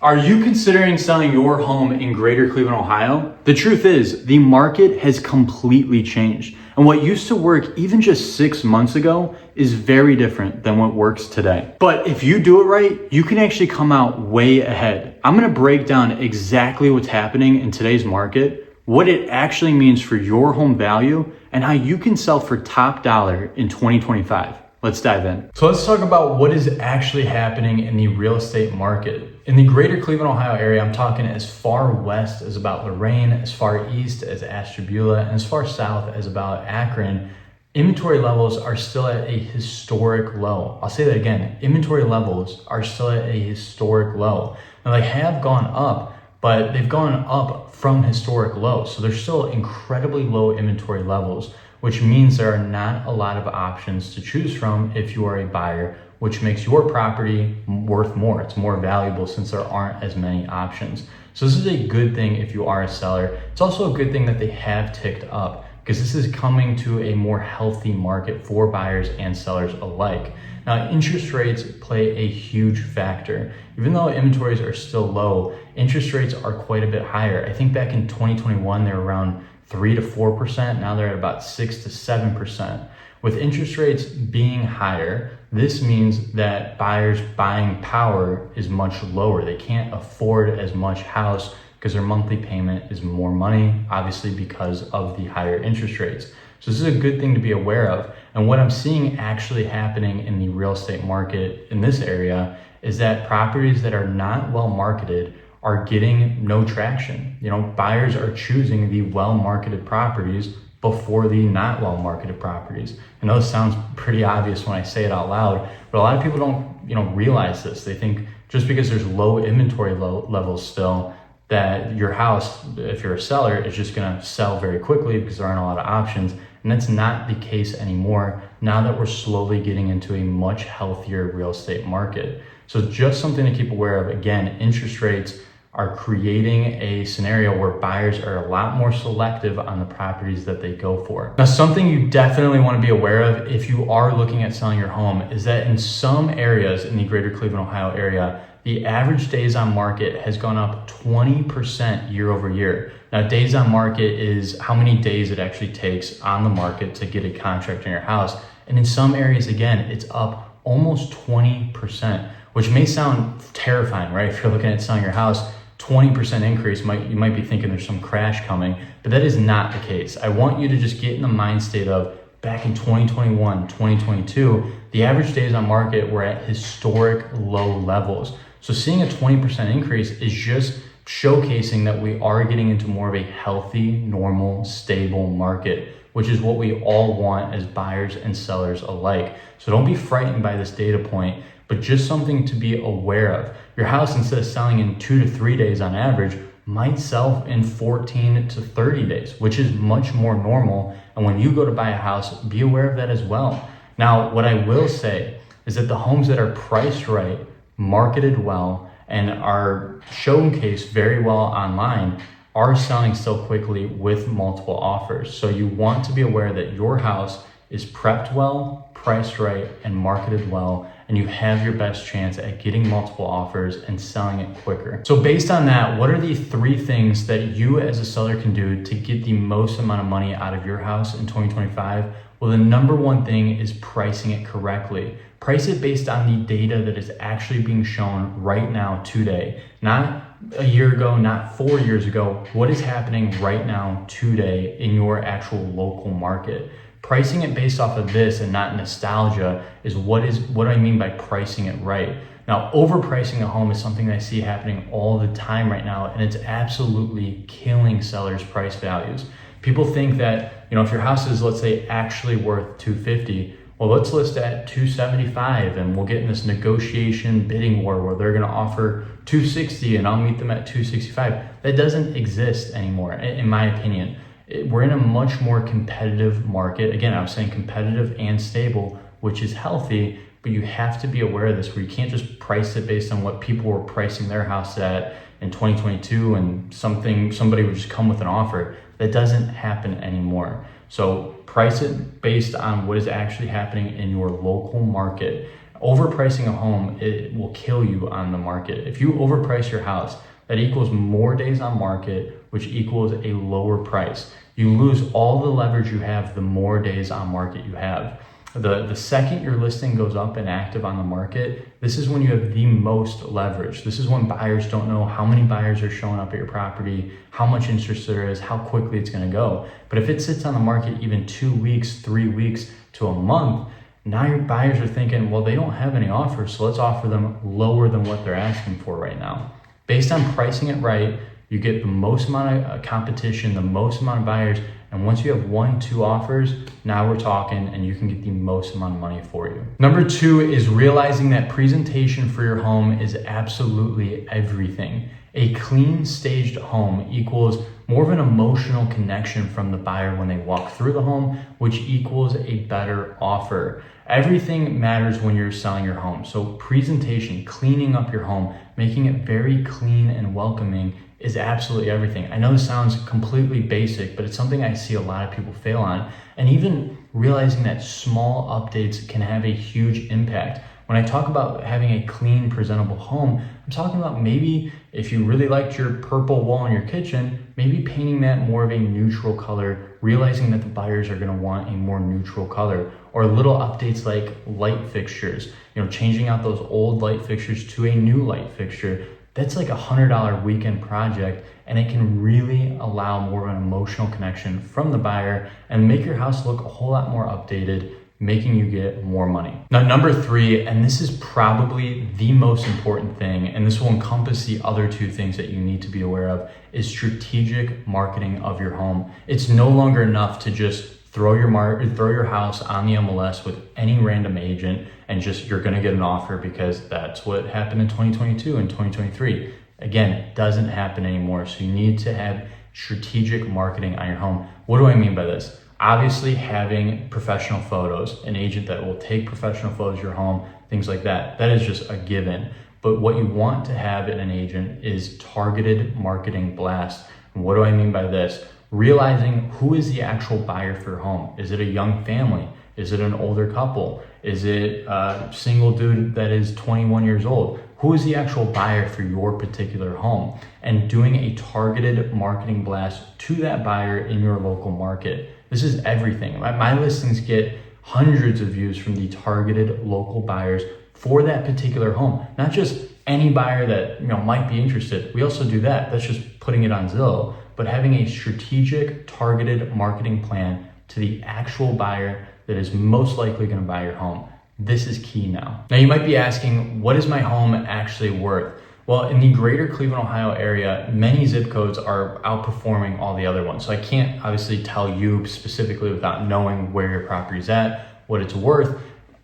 Are you considering selling your home in Greater Cleveland, Ohio? The truth is, the market has completely changed. And what used to work even just 6 months ago is very different than what works today. But if you do it right, you can actually come out way ahead. I'm gonna break down exactly what's happening in today's market, what it actually means for your home value, and how you can sell for top dollar in 2025. Let's dive in. So let's talk about what is actually happening in the real estate market. In the Greater Cleveland, Ohio area, I'm talking as far west as about Lorain, as far east as Ashtabula, and as far south as about Akron. Inventory levels are still at a historic low. I'll say that again, inventory levels are still at a historic low. Now they have gone up, but they've gone up from historic lows. So there's still incredibly low inventory levels, which means there are not a lot of options to choose from if you are a buyer, which makes your property worth more. It's more valuable since there aren't as many options. So this is a good thing if you are a seller. It's also a good thing that they have ticked up because this is coming to a more healthy market for buyers and sellers alike. Now, interest rates play a huge factor. Even though inventories are still low, interest rates are quite a bit higher. I think back in 2021, they were around 3 to 4%. Now they're at about 6 to 7%. With interest rates being higher, this means that buyers' buying power is much lower. They can't afford as much house because their monthly payment is more money, obviously because of the higher interest rates. So this is a good thing to be aware of. And what I'm seeing actually happening in the real estate market in this area is that properties that are not well marketed are getting no traction. Buyers are choosing the well-marketed properties before the not well-marketed properties. I know this sounds pretty obvious when I say it out loud, but a lot of people don't, realize this. They think just because there's low inventory levels still, that your house, if you're a seller, is just gonna sell very quickly because there aren't a lot of options. And that's not the case anymore now that we're slowly getting into a much healthier real estate market. So just something to keep aware of. Again, interest rates are creating a scenario where buyers are a lot more selective on the properties that they go for. Now, something you definitely want to be aware of if you are looking at selling your home is that in some areas in the Greater Cleveland, Ohio area, the average days on market has gone up 20% year over year. Now, days on market is how many days it actually takes on the market to get a contract in your house. And in some areas, again, it's up almost 20%, which may sound terrifying, right? If you're looking at selling your house, 20% increase, you might be thinking there's some crash coming, but that is not the case. I want you to just get in the mind state of back in 2021, 2022, the average days on market were at historic low levels. So seeing a 20% increase is just showcasing that we are getting into more of a healthy, normal, stable market, which is what we all want as buyers and sellers alike. So don't be frightened by this data point, but just something to be aware of. Your house, instead of selling in 2 to 3 days on average, might sell in 14 to 30 days, which is much more normal. And when you go to buy a house, be aware of that as well. Now, what I will say is that the homes that are priced right, marketed well, and are showcased very well online are selling still quickly with multiple offers. So you want to be aware that your house is prepped well, priced right, and marketed well, and you have your best chance at getting multiple offers and selling it quicker. So based on that, what are the 3 things that you as a seller can do to get the most amount of money out of your house in 2025? Well, the number one thing is pricing it correctly. Price it based on the data that is actually being shown right now today. Not a year ago, not 4 years ago. What is happening right now today in your actual local market? Pricing it based off of this and not nostalgia is what I mean by pricing it right. Now, overpricing a home is something that I see happening all the time right now, and it's absolutely killing sellers' price values. People think that, if your house is, let's say, actually worth $250, well, let's list at $275 and we'll get in this negotiation bidding war where they're gonna offer $260 and I'll meet them at $265. That doesn't exist anymore, in my opinion. We're in a much more competitive market. Again, I was saying competitive and stable, which is healthy, but you have to be aware of this where you can't just price it based on what people were pricing their house at in 2022 and somebody would just come with an offer. That doesn't happen anymore. So price it based on what is actually happening in your local market. Overpricing a home, it will kill you on the market. If you overprice your house, that equals more days on market, which equals a lower price. You lose all the leverage you have the more days on market you have. The second your listing goes up and active on the market, this is when you have the most leverage. This is when buyers don't know how many buyers are showing up at your property, how much interest there is, how quickly it's gonna go. But if it sits on the market even 2 weeks, 3 weeks to a month, now your buyers are thinking, well, they don't have any offers, so let's offer them lower than what they're asking for right now. Based on pricing it right, you get the most amount of competition, the most amount of buyers, and once you have 1-2 offers, now we're talking and you can get the most amount of money for you. Number 2 is realizing that presentation for your home is absolutely everything. A clean, staged home equals more of an emotional connection from the buyer when they walk through the home, which equals a better offer. Everything matters when you're selling your home. So presentation, cleaning up your home, making it very clean and welcoming is absolutely everything. I know this sounds completely basic, but it's something I see a lot of people fail on. And even realizing that small updates can have a huge impact. When I talk about having a clean, presentable home, I'm talking about maybe if you really liked your purple wall in your kitchen, maybe painting that more of a neutral color, realizing that the buyers are gonna want a more neutral color, or little updates like light fixtures, changing out those old light fixtures to a new light fixture. That's like $100 weekend project, and it can really allow more of an emotional connection from the buyer and make your house look a whole lot more updated, making you get more money. Now, number 3, and this is probably the most important thing, and this will encompass the other 2 things that you need to be aware of, is strategic marketing of your home. It's no longer enough to just throw your house on the MLS with any random agent and you're gonna get an offer because that's what happened in 2022 and 2023. Again, it doesn't happen anymore. So you need to have strategic marketing on your home. What do I mean by this? Obviously having professional photos, an agent that will take professional photos of your home, things like that. That is just a given. But what you want to have in an agent is targeted marketing blast. And what do I mean by this? Realizing who is the actual buyer for your home. Is it a young family? Is it an older couple? Is it a single dude that is 21 years old? Who is the actual buyer for your particular home? And doing a targeted marketing blast to that buyer in your local market. This is everything. My listings get hundreds of views from the targeted local buyers for that particular home. Not just any buyer that might be interested. We also do that. That's just putting it on Zillow. But having a strategic, targeted marketing plan to the actual buyer that is most likely going to buy your home. This is key now. Now you might be asking, what is my home actually worth? Well, in the greater Cleveland, Ohio area, many zip codes are outperforming all the other ones. So I can't obviously tell you specifically without knowing where your property's at, what it's worth.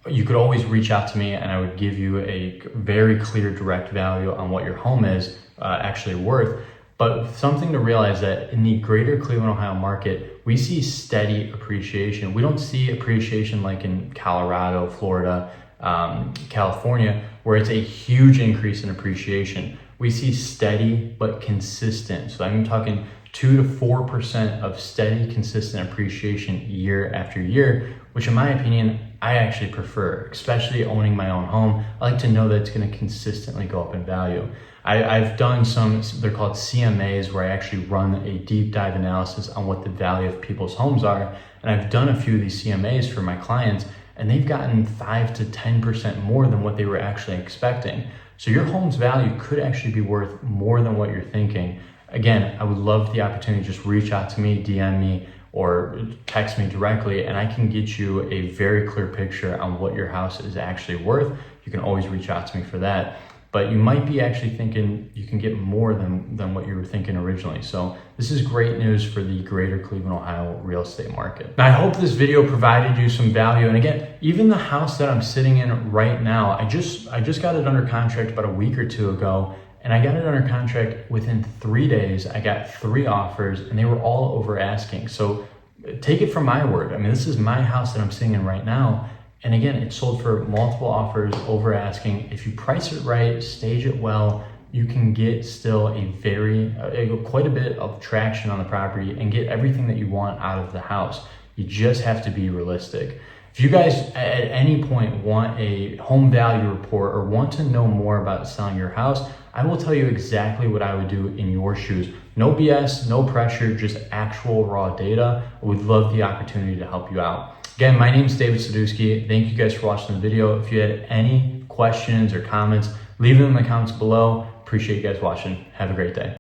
You could always reach out to me and I would give you a very clear direct value on what your home is actually worth. But something to realize that in the greater Cleveland, Ohio market, we see steady appreciation. We don't see appreciation like in Colorado, Florida, California, where it's a huge increase in appreciation. We see steady but consistent. So I'm talking 2 to 4% of steady, consistent appreciation year after year, which in my opinion, I actually prefer, especially owning my own home. I like to know that it's gonna consistently go up in value. I've done some, they're called CMAs, where I actually run a deep dive analysis on what the value of people's homes are. And I've done a few of these CMAs for my clients, and they've gotten 5 to 10% more than what they were actually expecting. So your home's value could actually be worth more than what you're thinking. Again, I would love the opportunity to just reach out to me, DM me, or text me directly, and I can get you a very clear picture on what your house is actually worth. You can always reach out to me for that. But you might be actually thinking you can get more than what you were thinking originally. So this is great news for the greater Cleveland, Ohio real estate market. Now, I hope this video provided you some value. And again, even the house that I'm sitting in right now, I just got it under contract about a week or 2 ago, and I got it under contract within 3 days. I got 3 offers and they were all over asking. So take it from my word. I mean, this is my house that I'm sitting in right now. And again, it sold for multiple offers over asking. If you price it right, stage it well, you can get still quite a bit of traction on the property and get everything that you want out of the house. You just have to be realistic. If you guys at any point want a home value report or want to know more about selling your house, I will tell you exactly what I would do in your shoes. No BS, no pressure, just actual raw data. I would love the opportunity to help you out. Again, my name is David Sadusky. Thank you guys for watching the video. If you had any questions or comments, leave them in the comments below. Appreciate you guys watching. Have a great day.